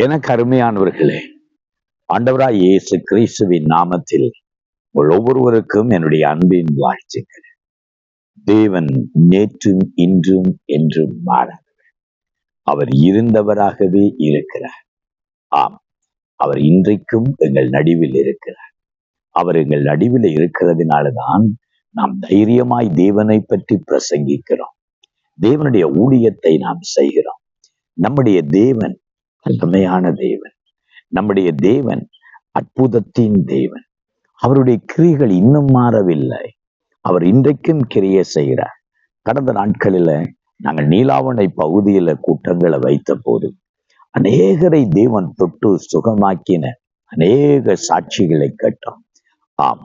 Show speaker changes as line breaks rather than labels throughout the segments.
எனக்கு அருமையானவர்களே, ஆண்டவராய் இயேசு கிறிஸ்துவின் நாமத்தில் உங்கள் ஒவ்வொருவருக்கும் என்னுடைய அன்பின் வாழ்த்துக்கள். தேவன் நேற்றும் இன்றும் என்றும் மாறாதவர். அவர் இருந்தவராகவே இருக்கிறார். ஆம், அவர் இன்றைக்கும் எங்கள் நடுவில் இருக்கிறார். அவர் எங்கள் நடுவில் இருக்கிறதுனாலதான் நாம் தைரியமாய் தேவனை பற்றி பிரசங்கிக்கிறோம். தேவனுடைய ஊழியத்தை நாம் செய்கிறோம். நம்முடைய தேவன் வல்லமையான தேவன். நம்முடைய தேவன் அற்புதத்தின் தேவன். அவருடைய கிரியைகள் இன்னும் மாறவில்லை. அவர் இன்றைக்கும் கிரியை செய்கிறார். கடந்த நாட்களில நாங்கள் நீலாவணை பகுதியில கூட்டங்களை வைத்த போது அநேகரை தேவன் தொட்டு சுகமாக்கின அநேக சாட்சிகளை கேட்டோம். ஆம்,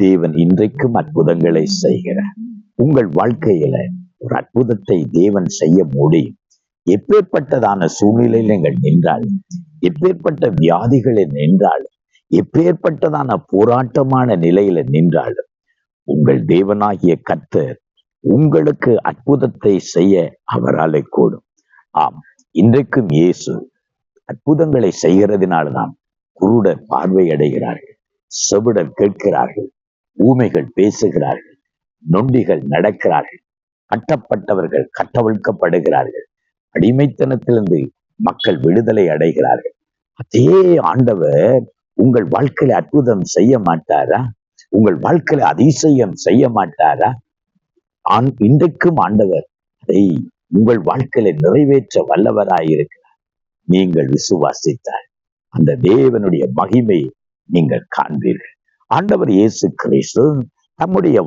தேவன் இன்றைக்கும் அற்புதங்களை செய்கிறார். உங்கள் வாழ்க்கையில ஒரு அற்புதத்தை தேவன் செய்ய முடியும். எப்பேற்பட்டதான சூழ்நிலையில் நீங்கள் நின்றால், எப்பேற்பட்ட வியாதிகளில் நின்றாலும், எப்பேற்பட்டதான போராட்டமான நிலையில நின்றாலும், உங்கள் தேவனாகிய கர்த்தர் உங்களுக்கு அற்புதத்தை செய்ய அவரால் கூடும். ஆம், இன்றைக்கும் இயேசு அற்புதங்களை செய்கிறதுனால்தான் குருடர் பார்வை அடைகிறார்கள், செவிடர் கேட்கிறார்கள், ஊமைகள் பேசுகிறார்கள், நொண்டிகள் நடக்கிறார்கள், கட்டப்பட்டவர்கள் கட்டவிழ்க்கப்படுகிறார்கள், அடிமைத்தனத்திலிருந்து மக்கள் விடுதலை அடைகிறார்கள். அதே ஆண்டவர் உங்கள் வாழ்க்கையில அற்புதம் செய்ய மாட்டாரா? உங்கள் வாழ்க்கையில அதிசயம் செய்ய மாட்டாரா? இன்றைக்கும் ஆண்டவர் அதை உங்கள் வாழ்க்கையில நிறைவேற்ற வல்லவராயிருக்கிறார். நீங்கள் விசுவாசித்தால் அந்த தேவனுடைய மகிமை நீங்கள் காண்பீர்கள். ஆண்டவர் இயேசு கிறிஸ்து தம்முடைய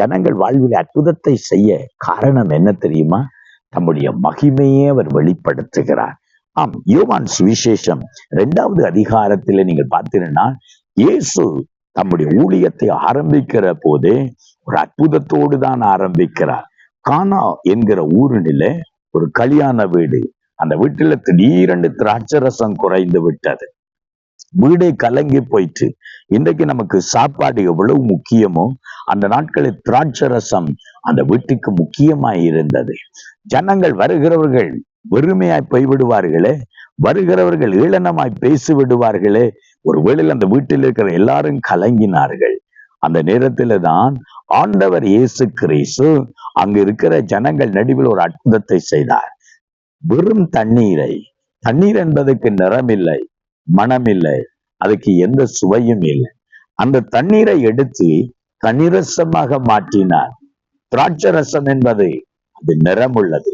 ஜனங்கள் வாழ்வில் அற்புதத்தை செய்ய காரணம் என்ன தெரியுமா? தம்முடைய மகிமையே அவர் வெளிப்படுத்துகிறார். ஆம், யோவான் சுவிசேஷம் 2வது அதிகாரத்தில் நீங்கள் பார்த்தீங்கன்னா, இயேசு தம்முடைய ஊழியத்தை ஆரம்பிக்கிற போதே ஒரு அற்புதத்தோடு தான் ஆரம்பிக்கிறார். கானா என்கிற ஊரில ஒரு கல்யாண வீடு. அந்த வீட்டுல திடீரென்று திராட்சரசம் குறைந்து விட்டது. வீடே கலங்கி போயிட்டு. இன்றைக்கு நமக்கு சாப்பாடு எவ்வளவு முக்கியமோ அந்த நாட்களில் திராட்சரசம் அந்த வீட்டுக்கு முக்கியமாய் இருந்தது. ஜனங்கள் வருகிறவர்கள் வெறுமையாய் போய்விடுவார்களே, வருகிறவர்கள் ஏளனமாய் பேசி விடுவார்களே. ஒருவேளை அந்த வீட்டில் இருக்கிற எல்லாரும் கலங்கினார்கள். அந்த நேரத்தில தான் ஆண்டவர் இயேசு கிறிஸ்து அங்கு இருக்கிற ஜனங்கள் நடுவில் ஒரு அற்புதத்தை செய்தார். வெறும் தண்ணீர் என்பதற்கு நிறம் இல்லை, மனம் இல்லை, அதுக்கு எந்த சுவையும் இல்லை. அந்த தண்ணீரை எடுத்து கனிரசமாக மாற்றினார். திராட்சரசம் என்பது அது நிறமுள்ளது,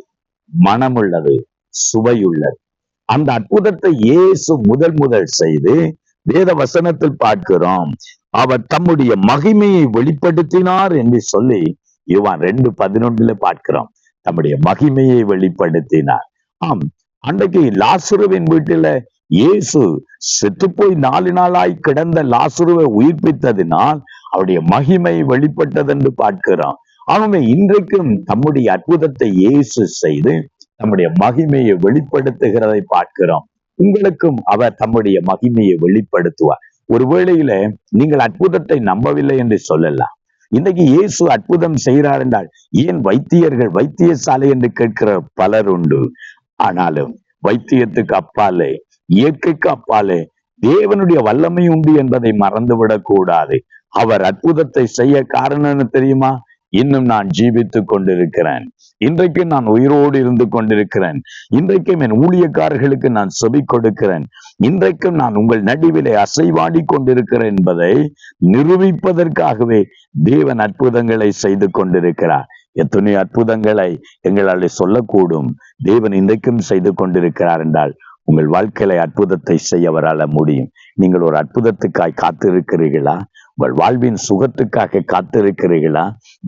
மனமுள்ளது, சுவையுள்ளது. அந்த அற்புதத்தை இயேசு முதல் செய்து வேத வசனத்தில் பார்க்கிறோம். அவர் தம்முடைய மகிமையை வெளிப்படுத்தினார் என்று சொல்லி யோவான் 2:11 பார்க்கிறோம். தம்முடைய மகிமையை வெளிப்படுத்தினார். ஆம், அன்றைக்கு லாசருவின் வீட்டில இயேசு செத்து போய் 4 நாளாய் கிடந்த லாசருவை உயிர்ப்பித்ததினால் அவருடைய மகிமை வெளிப்பட்டது என்று பார்க்கிறோம். அவங்க இன்றைக்கும் தம்முடைய அற்புதத்தை இயேசு செய்து தம்முடைய மகிமையை வெளிப்படுத்துகிறதை பார்க்கிறோம். உங்களுக்கும் அவர் தம்முடைய மகிமையை வெளிப்படுத்துவார். ஒருவேளையில நீங்கள் அற்புதத்தை நம்பவில்லை என்று சொல்லலாம். இன்னைக்கு இயேசு அற்புதம் செய்கிறார் என்றால் ஏன் வைத்தியசாலை என்று கேட்கிற பலர் உண்டு. ஆனாலும் வைத்தியத்துக்கு அப்பாலே, இயற்கைக்கு அப்பாலே தேவனுடைய வல்லமை உண்டு என்பதை மறந்துவிடக் கூடாது. அவர் அற்புதத்தை செய்ய காரணம் தெரியுமா? இன்னும் நான் ஜீவித்துக் கொண்டிருக்கிறேன். இன்றைக்கு நான் உயிரோடு இருந்து கொண்டிருக்கிறேன். இன்றைக்கும் என் ஊழியக்காரர்களுக்கு நான் செவி கொடுக்கிறேன். இன்றைக்கும் நான் உங்கள் நடுவிலே அசைவாடி கொண்டிருக்கிறேன் என்பதை நிரூபிப்பதற்காகவே தேவன் அற்புதங்களை செய்து கொண்டிருக்கிறார். எத்தனை அற்புதங்களை எங்களால் சொல்லக்கூடும். தேவன் இன்றைக்கும் செய்து கொண்டிருக்கிறார் என்றால் உங்கள் வாழ்க்கையில அற்புதத்தை செய்ய வரால முடியும். நீங்கள் ஒரு அற்புதத்துக்காய் காத்திருக்கிறீர்களா? உங்கள் வாழ்வின் சுகத்துக்காக காத்திருக்கிறீர்களா?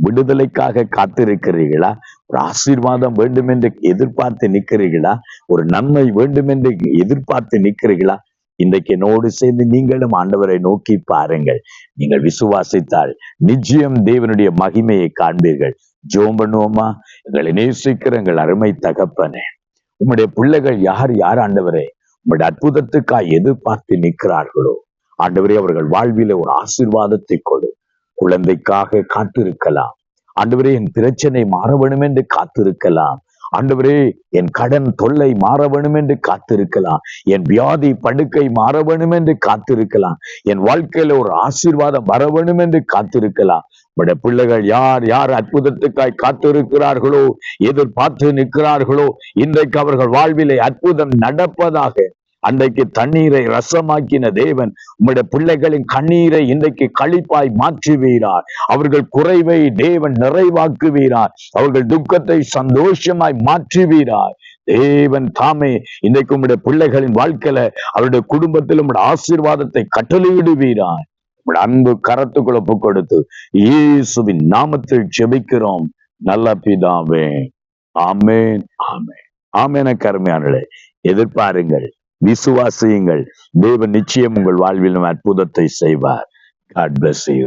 விடுதலைக்காக காத்திருக்கிறீர்களா? ஒரு ஆசீர்வாதம் வேண்டும் என்று எதிர்பார்த்து நிற்கிறீர்களா? ஒரு நன்மை வேண்டும் என்று எதிர்பார்த்து நிற்கிறீர்களா? இன்றைக்கு என்னோடு சேர்ந்து நீங்களும் ஆண்டவரை நோக்கி பாருங்கள். நீங்கள் விசுவாசித்தால் நிச்சயம் தேவனுடைய மகிமையை காண்பீர்கள். ஜெபம் பண்ணுவோமா? எங்களை நேசிக்கிற எங்கள் அருமை தகப்பனே, உம்முடைய பிள்ளைகள் யார் ஆண்டவரே உம்முடைய அற்புதத்துக்காய் எதிர்பார்த்து நிற்கிறார்களோ ஆண்டவரே, அவர்கள் வாழ்வில ஒரு ஆசீர்வாதத்தை கொடு. குழந்தைக்காக காத்திருக்கலாம் ஆண்டவரே, என் பிரச்சனை மாற வேண்டும் என்று காத்திருக்கலாம். ஆண்டவரே, என் கடன் தொல்லை மாற வேணும் என்று காத்திருக்கலாம். என் வியாதி படுக்கை மாற வேணும் என்று காத்திருக்கலாம். என் வாழ்க்கையில ஒரு ஆசீர்வாதம் வர வேணும் என்று காத்திருக்கலாம். உடைய பிள்ளைகள் யார் யார் அற்புதத்துக்காய் காத்திருக்கிறார்களோ, எதிர்பார்த்து நிற்கிறார்களோ, இன்றைக்கு அவர்கள் வாழ்விலே அற்புதம் நடப்பதாக. அன்றைக்கு தண்ணீரை ரசமாக்கின தேவன் உம்முடைய பிள்ளைகளின் கண்ணீரை இன்றைக்கு களிப்பாய் மாற்றுவீரார். அவர்கள் குறைவை தேவன் நிறைவாக்குவீரார். அவர்கள் துக்கத்தை சந்தோஷமாய் மாற்றுவீரார். தேவன் தாமே இன்றைக்கு உம்முடைய பிள்ளைகளின் வாழ்க்கையில அவருடைய குடும்பத்தில் உம்முடைய ஆசீர்வாதத்தை கட்டளையிடுவீரார். உம்முடைய அன்பு கரத்துக்குள்ள ஒப்பு கொடுத்து இயேசுவின் நாமத்தில் ஜெபிக்கிறோம் நல்ல பிதாவே. ஆமென், ஆமென், ஆமென். கருமையானே, எதிர்பாருங்கள், விசுவாசியுங்கள். தேவன் நிச்சயம் உங்கள் வாழ்வில் அற்புதத்தை செய்வார். God bless you.